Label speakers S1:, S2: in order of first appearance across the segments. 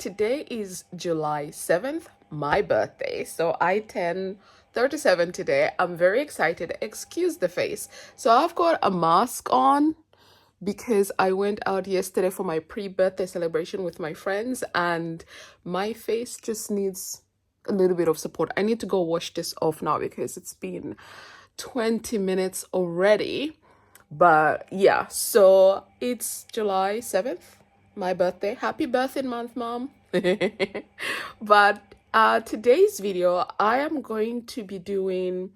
S1: today is July 7th, my birthday. So I turn 37 today. I'm very excited. Excuse the face. So I've got a mask on because I went out yesterday for my pre-birthday celebration with my friends and my face just needs a little bit of support. I need to go wash this off now because it's been 20 minutes already. But yeah, so it's July 7th, my birthday. Happy birthday month, mom. But today's video, I am going to be doing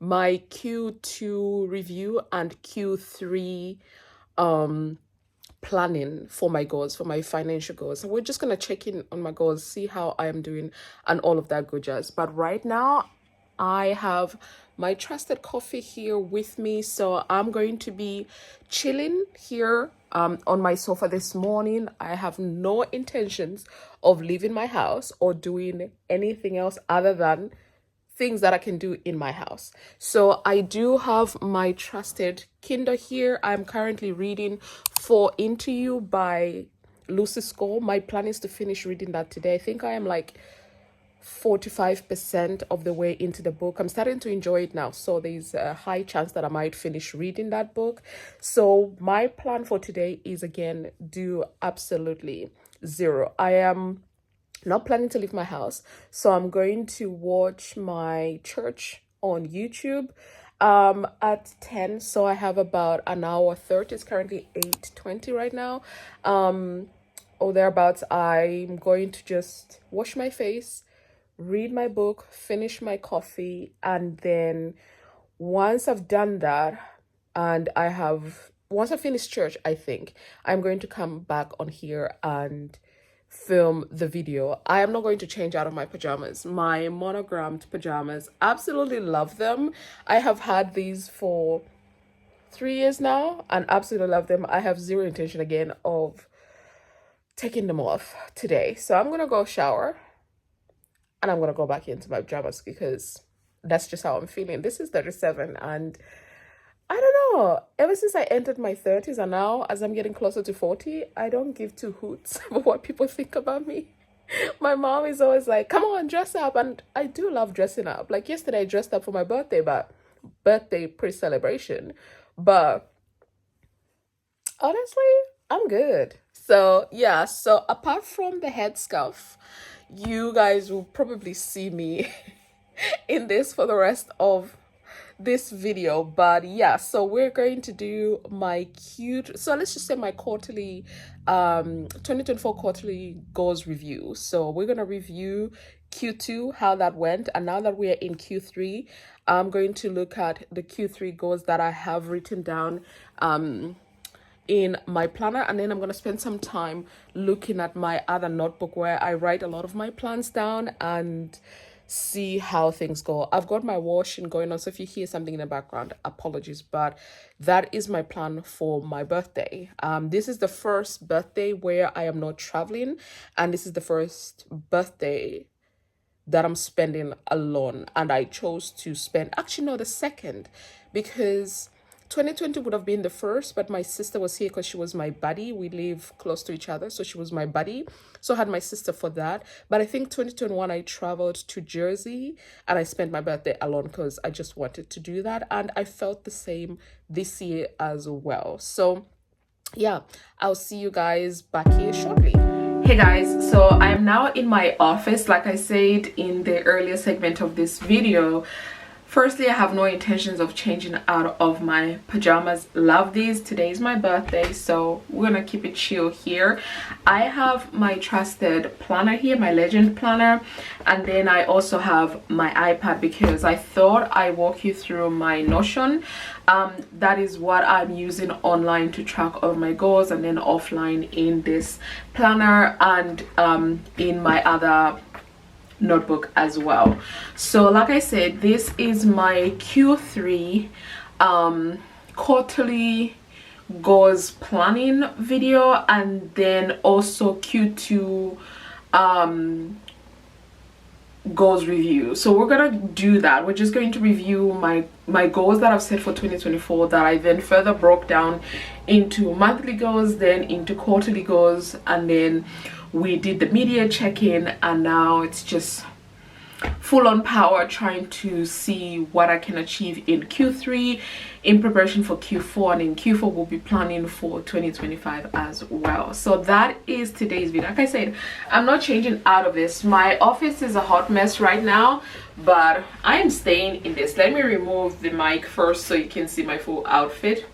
S1: my Q2 review and Q3 planning for my goals, for my financial goals. And we're just gonna check in on my goals, see how I am doing and all of that good jazz. But right now I have my trusted coffee here with me, so I'm going to be chilling here on my sofa this morning. I have no intentions of leaving my house or doing anything else other than things that I can do in my house. So I do have my trusted Kindle here. I'm currently reading For Into You by Lucy Score. My plan is to finish reading that today. I think I am like 45% of the way into the book. I'm starting to enjoy it now, so there's a high chance that I might finish reading that book. So my plan for today is, again, do absolutely zero. I am not planning to leave my house, so I'm going to watch my church on YouTube at 10. So I have about an hour 30. It's currently 8:20 right now, or thereabouts. I'm going to just wash my face, read my book, finish my coffee, and then once I've done that and once I finish church, I think I'm going to come back on here and film the video. I am not going to change out of my pajamas, my monogrammed pajamas. Absolutely love them. I have had these for 3 years now and absolutely love them. I have zero intention again of taking them off today. So I'm gonna go shower and I'm gonna go back into my pajamas because that's just how I'm feeling. This is 37 and I don't know, ever since I entered my 30s and now as I'm getting closer to 40, I don't give two hoots about what people think about me. My mom is always like, come on, dress up. And I do love dressing up. Like yesterday I dressed up for my birthday pre-celebration. But honestly, I'm good. So yeah, so apart from the headscarf, you guys will probably see me in this for the rest of this video. But yeah, so we're going to do my let's just say my quarterly 2024 quarterly goals review. So we're gonna review Q2, how that went, and now that we're in Q3, I'm going to look at the Q3 goals that I have written down in my planner, and then I'm going to spend some time looking at my other notebook where I write a lot of my plans down and see how things go. I've got my washing going on, so if you hear something in the background, apologies, but that is my plan for my birthday. This is the first birthday where I am not traveling, and this is the first birthday that I'm spending alone, and I chose to spend, actually no, the second, because 2020 would have been the first, but my sister was here because she was my buddy. We live close to each other, so she was my buddy. So I had my sister for that. But I think 2021, I traveled to Jersey and I spent my birthday alone because I just wanted to do that. And I felt the same this year as well. So yeah, I'll see you guys back here shortly. Hey guys, so I'm now in my office. Like I said in the earlier segment of this video, firstly, I have no intentions of changing out of my pajamas. Love these. Today is my birthday, so we're gonna keep it chill here. I have my trusted planner here, my Legend planner, and then I also have my iPad because I thought I'd walk you through my Notion. That is what I'm using online to track all my goals, and then offline in this planner and in my other notebook as well. So like I said, this is my Q3 quarterly goals planning video, and then also Q2 goals review. So we're gonna do that. We're just going to review my goals that I've set for 2024 that I then further broke down into monthly goals, then into quarterly goals, and then we did the media check-in, and now it's just full on power trying to see what I can achieve in Q3 in preparation for Q4, and in Q4 we'll be planning for 2025 as well. So that is today's video. Like I said, I'm not changing out of this. My office is a hot mess right now, but I am staying in this. Let me remove the mic first so you can see my full outfit.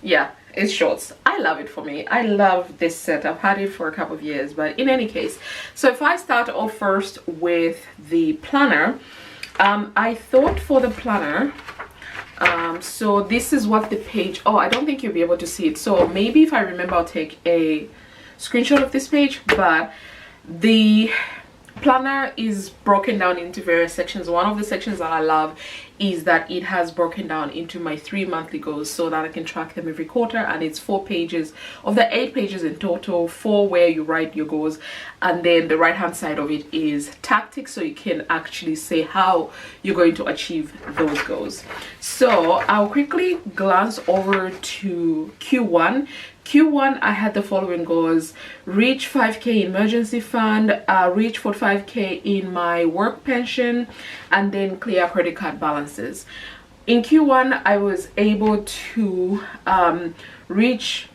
S1: Yeah, it's shorts. I love it. For me, I love this set. I've had it for a couple of years, but in any case, so if I start off first with the planner, I thought for the planner, so this is what the page, oh, I don't think you'll be able to see it, so maybe if I remember I'll take a screenshot of this page. But the planner is broken down into various sections. One of the sections that I love is that it has broken down into my 3 monthly goals so that I can track them every quarter, and it's 4 pages of the 8 pages in total, 4 where you write your goals, and then the right hand side of it is tactics, so you can actually say how you're going to achieve those goals. So I'll quickly glance over to Q1. I had the following goals: reach 5k emergency fund, reach 45k in my work pension, and then clear credit card balances. In Q1 I was able to reach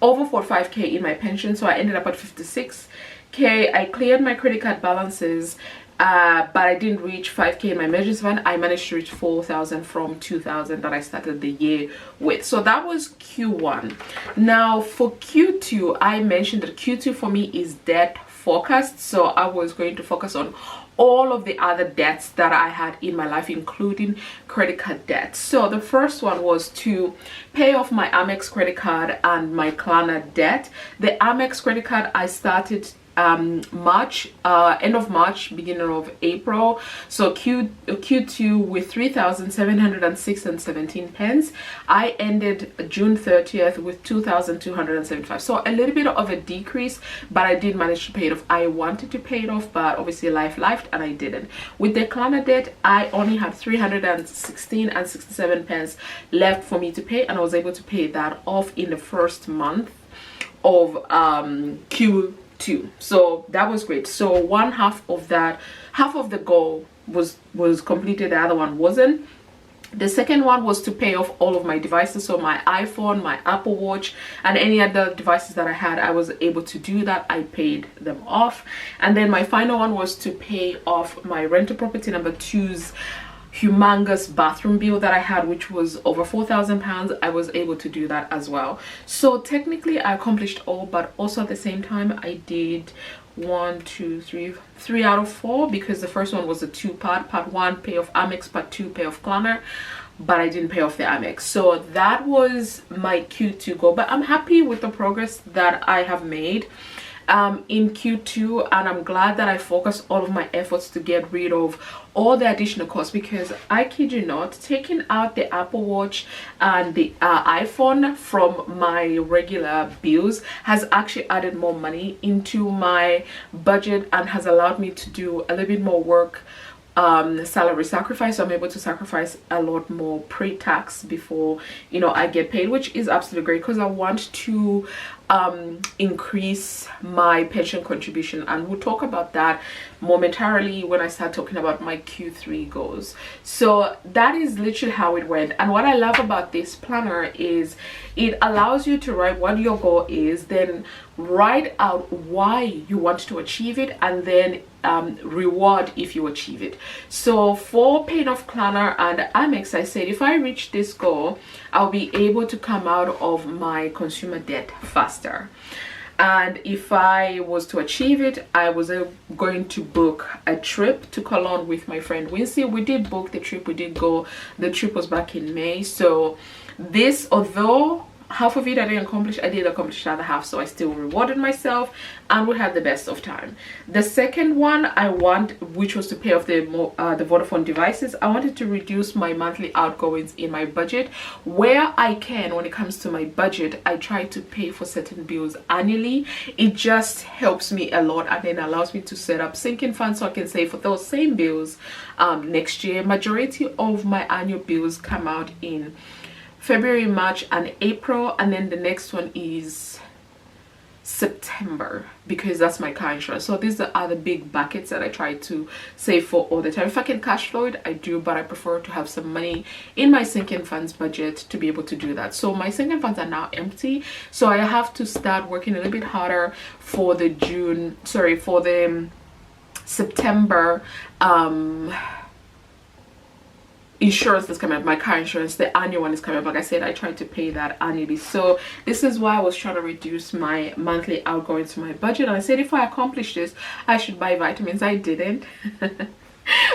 S1: over 45k in my pension, so I ended up at 56k. I cleared my credit card balances, but I didn't reach 5k in my emergency fund. I managed to reach 4,000 from 2,000 that I started the year with. So that was Q1. Now for Q2, I mentioned that Q2 for me is debt focused, so I was going to focus on all of the other debts that I had in my life, including credit card debt. So the first one was to pay off my Amex credit card and my Klarna debt. The Amex credit card I started March, end of March, beginning of April. So Q2 with 3,706 and 17 pence. I ended June 30th with 2,275. So a little bit of a decrease, but I did manage to pay it off. I wanted to pay it off, but obviously life lifed and I didn't. With the Klarna debt, I only had 316 and 67 pence left for me to pay, and I was able to pay that off in the first month of Q2. So that was great. So one half of that, half of the goal was completed, the other one wasn't. The second one was to pay off all of my devices, so my iPhone, my Apple Watch, and any other devices that I had. I was able to do that. I paid them off. And then my final one was to pay off my rental property number 2's humongous bathroom bill that I had, which was over 4,000 pounds. I was able to do that as well. So technically I accomplished all, but also at the same time I did 3 out of 4, because the first one was a 2-part. Part 1 pay off Amex, part 2 pay off Klarna, but I didn't pay off the Amex. So that was my Q2 goal, but I'm happy with the progress that I have made in Q2, and I'm glad that I focused all of my efforts to get rid of all the additional costs, because I kid you not, taking out the Apple Watch and the iPhone from my regular bills has actually added more money into my budget and has allowed me to do a little bit more work, salary sacrifice. So I'm able to sacrifice a lot more pre-tax before, you know, I get paid, which is absolutely great, because I want to increase my pension contribution, and we'll talk about that momentarily when I start talking about my Q3 goals. So that is literally how it went. And what I love about this planner is it allows you to write what your goal is, then write out why you want to achieve it, and then reward if you achieve it. So for paying off Klarna and Amex, I said if I reach this goal, I'll be able to come out of my consumer debt faster. And if I was to achieve it, I was going to book a trip to Cologne with my friend Wincy. We did book the trip, we did go. The trip was back in May. So this, although half of it I didn't accomplish. I did accomplish the other half, so I still rewarded myself and we had the best of time. The second one I want, which was to pay off the Vodafone devices. I wanted to reduce my monthly outgoings in my budget. Where I can, when it comes to my budget, I try to pay for certain bills annually. It just helps me a lot, and then allows me to set up sinking funds so I can save for those same bills next year. Majority of my annual bills come out in February, March and April, and then the next one is September, because that's my car insurance. So these are the big buckets that I try to save for all the time. If I can cash flow it, I do, but I prefer to have some money in my sinking funds budget to be able to do that. So my sinking funds are now empty, so I have to start working a little bit harder for the September insurance that's coming up. My car insurance, the annual one, is coming up. Like I said, I try to pay that annually. So this is why I was trying to reduce my monthly outgoings to my budget, and I said if I accomplish this, I should buy vitamins. I didn't.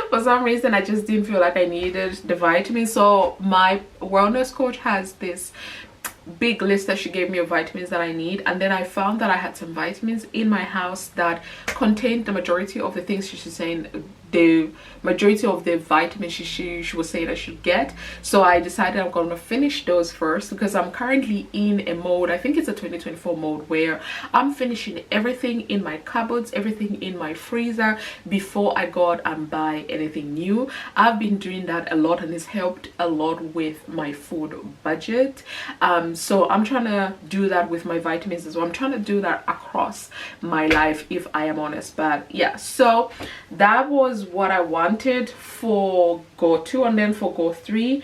S1: For some reason I just didn't feel like I needed the vitamins. So my wellness coach has this big list that she gave me of vitamins that I need, and then I found that I had some vitamins in my house that contained the majority of the things she's saying, the majority of the vitamins she was saying I should get. So I decided I'm gonna finish those first, because I'm currently in a mode, I think it's a 2024 mode, where I'm finishing everything in my cupboards, everything in my freezer before I go out and buy anything new. I've been doing that a lot, and it's helped a lot with my food budget. So I'm trying to do that with my vitamins as well. I'm trying to do that across my life, if I am honest. But yeah, so that was what I wanted for goal 2. And then for goal 3,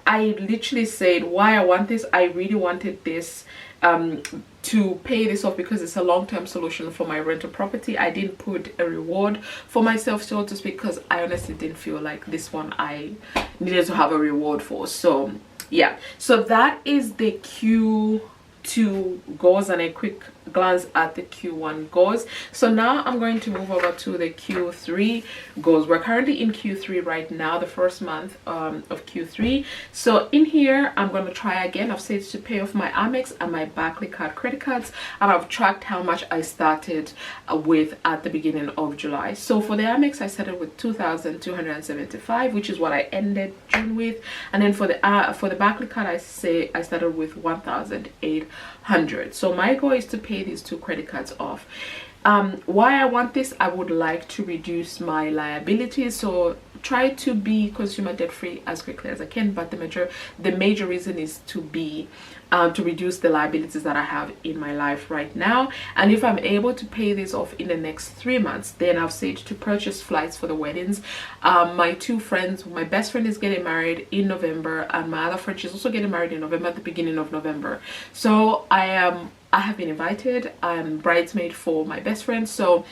S1: I literally said why I want this. I really wanted this to pay this off because it's a long-term solution for my rental property. I didn't put a reward for myself, so to speak, because I honestly didn't feel like this one I needed to have a reward for. So yeah, so that is the Q2 goals and a quick glance at the Q1 goals. So now I'm going to move over to the Q3 goals. We're currently in Q3 right now, the first month of Q3. So in here I'm going to try again. I've said to pay off my Amex and my Barclays card credit cards, and I've tracked how much I started with at the beginning of July. So for the Amex I started with 2,275, which is what I ended June with, and then for the Barclays card I started with 1,800. So my goal is to pay these 2 credit cards off. Why I want this, I would like to reduce my liabilities, so try to be consumer debt free as quickly as I can, but the major reason is to be to reduce the liabilities that I have in my life right now. And if I'm able to pay this off in the next 3 months, then I've said to purchase flights for the weddings. My 2 friends, my best friend is getting married in November, and my other friend, she's also getting married in November, at the beginning of November. So I have been invited. I'm bridesmaid for my best friend, so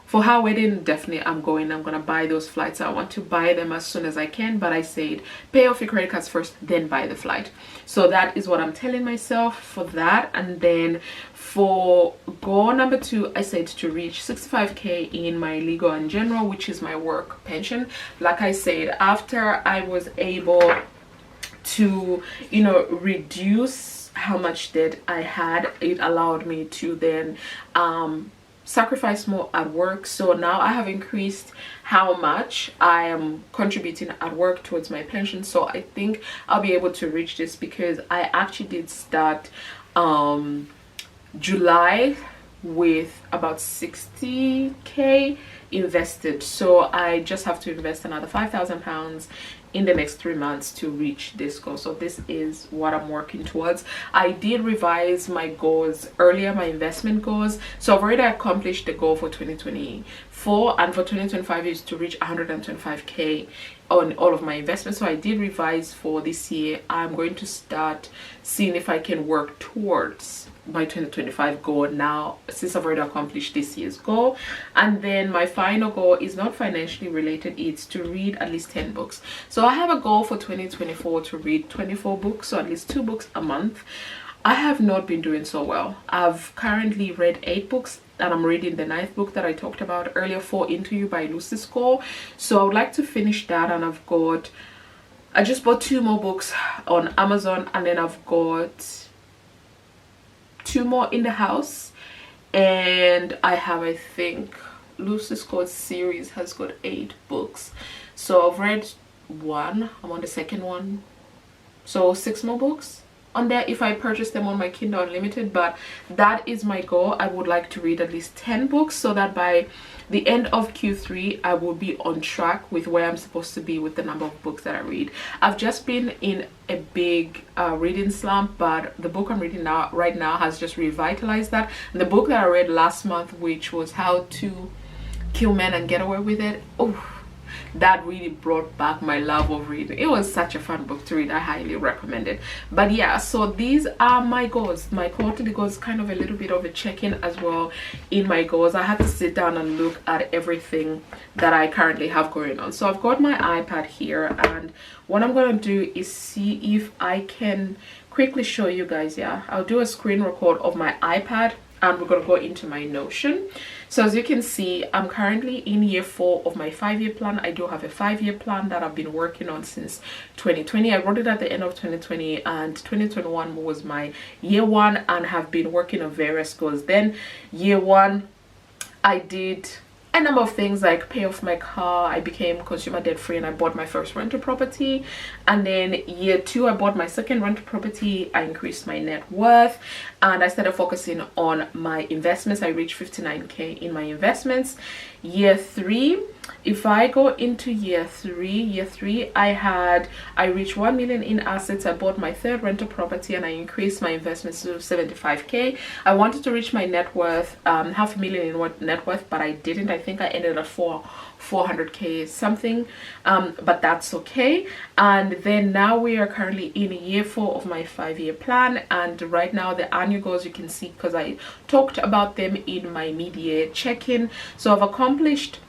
S1: for her wedding, definitely I'm gonna buy those flights. I want to buy them as soon as I can, but I said pay off your credit cards first, then buy the flight. So that is what I'm telling myself for that. And then for goal number 2, I said to reach 65k in my legal and general, which is my work pension. Like I said, after I was able to, you know, reduce how much debt I had, it allowed me to then sacrifice more at work. So now I have increased how much I am contributing at work towards my pension. So I think I'll be able to reach this, because I actually did start July with about 60k invested, so I just have to invest another £5,000 in the next 3 months to reach this goal. So this is what I'm working towards. I did revise my goals earlier, my investment goals, so I've already accomplished the goal for 2024, and for 2025 is to reach 125k on all of my investments. So I did revise for this year. I'm going to start seeing if I can work towards my 2025 goal now, since I've already accomplished this year's goal. And then my final goal is not financially related, it's to read at least 10 books. So I have a goal for 2024 to read 24 books, so at least 2 books a month. I have not been doing so well. I've currently read 8 books, and I'm reading the 9th book that I talked about earlier, Fall Into You by Lucy Score. So I would like to finish that, and I just bought 2 more books on Amazon, and then I've got 2 more in the house, and I have, I think, Lucy's Code series has got 8 books. So I've read 1, I'm on the 2nd one, so 6 more books on there if I purchase them on my Kindle Unlimited. But that is my goal. I would like to read at least 10 books so that by the end of Q3 I will be on track with where I'm supposed to be with the number of books that I read. I've just been in a big reading slump, but the book I'm reading right now has just revitalized that. And the book that I read last month, which was How to Kill Men and Get Away with It, oh, that really brought back my love of reading. It was such a fun book to read. I highly recommend it. But yeah, so these are my goals. My quarterly goals, kind of a little bit of a check-in as well in my goals. I had to sit down and look at everything that I currently have going on. So I've got my iPad here, and what I'm going to do is see if I can quickly show you guys. Yeah, I'll do a screen record of my iPad, and we're going to go into my Notion. So as you can see, I'm currently in year 4 of my 5-year plan. I do have a 5-year plan that I've been working on since 2020. I wrote it at the end of 2020, and 2021 was my year 1, and have been working on various goals. Then year 1, I did a number of things like pay off my car. I became consumer debt free and I bought my first rental property. And then year 2, I bought my second rental property. I increased my net worth and I started focusing on my investments. I reached 59k in my investments. Year 3, if I go into year 3, I reached 1 million in assets. I bought my third rental property and I increased my investments to 75k. I wanted to reach my net worth, half a million in net worth, but I didn't. I think I ended at 400k something, but that's okay. And then now we are currently in year 4 of my 5-year plan, and right now the annual goals you can see because I talked about them in my mid-year check-in. So I've accomplished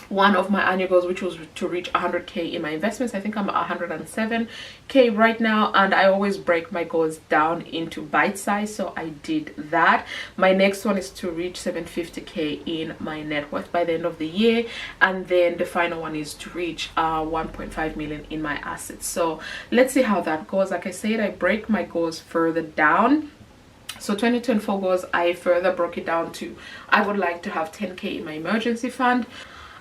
S1: one of my annual goals, which was to reach 100k in my investments. I think I'm at 107k right now, and I always break my goals down into bite size, so I did that. My next one is to reach 750k in my net worth by the end of the year, and then the final one is to reach 1.5 million in my assets. So let's see how that goes. Like I said, I break my goals further down. So 2024 goals, I further broke it down to I would like to have 10k in my emergency fund.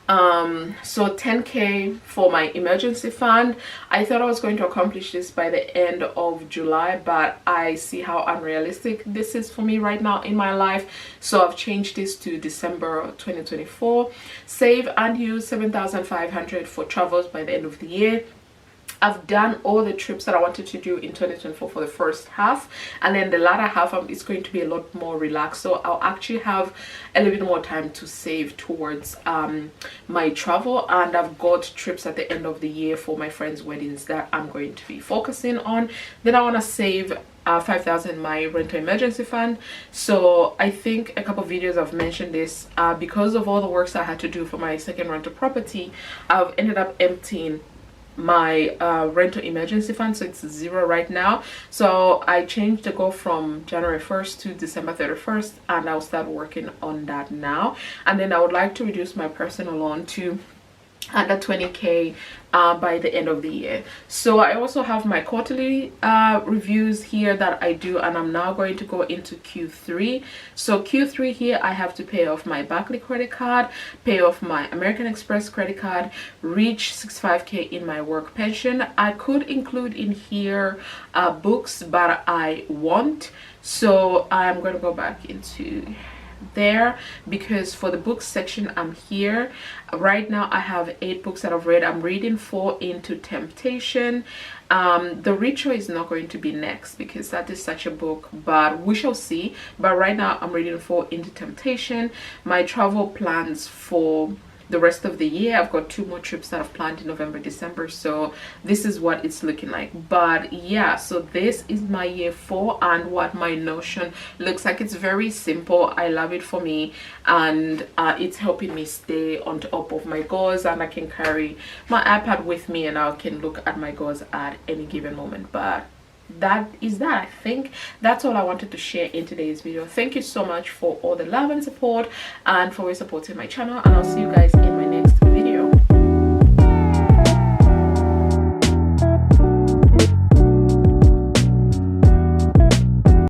S1: So 10k for my emergency fund. I thought I was going to accomplish this by the end of July, but I see how unrealistic this is for me right now in my life, so I've changed this to December 2024. Save and use 7,500 for travels by the end of the year. I've done all the trips that I wanted to do in 2024 for the first half, and then the latter half is going to be a lot more relaxed, so I'll actually have a little bit more time to save towards my travel. And I've got trips at the end of the year for my friends' weddings that I'm going to be focusing on. Then I want to save 5,000 in my rental emergency fund. So I think a couple of videos I've mentioned this, because of all the works I had to do for my second rental property, I've ended up emptying my rental emergency fund, so it's 0 right now. So I changed the goal from January 1st to December 31st, and I'll start working on that now. And then I would like to reduce my personal loan to under 20k by the end of the year. So I also have my quarterly reviews here that I do, and I'm now going to go into Q3. So Q3 here, I have to pay off my Barclays credit card, pay off my American Express credit card, reach 65k in my work pension. I could include in here books, but I won't. So I'm going to go back into there, because for the books section I'm here right now. I have 8 books that I've read. I'm reading 4 into Temptation. The Ritual is not going to be next because that is such a book, but we shall see. But right now I'm reading 4 into Temptation. My travel plans for the rest of the year, I've got 2 more trips that I've planned in November, December, so this is what it's looking like. But yeah, so this is my year 4 and what my Notion looks like. It's very simple. I love it for me, and it's helping me stay on top of my goals, and I can carry my iPad with me and I can look at my goals at any given moment. But that is that. I think that's all I wanted to share in today's video. Thank you so much for all the love and support and for supporting my channel, and I'll see you guys in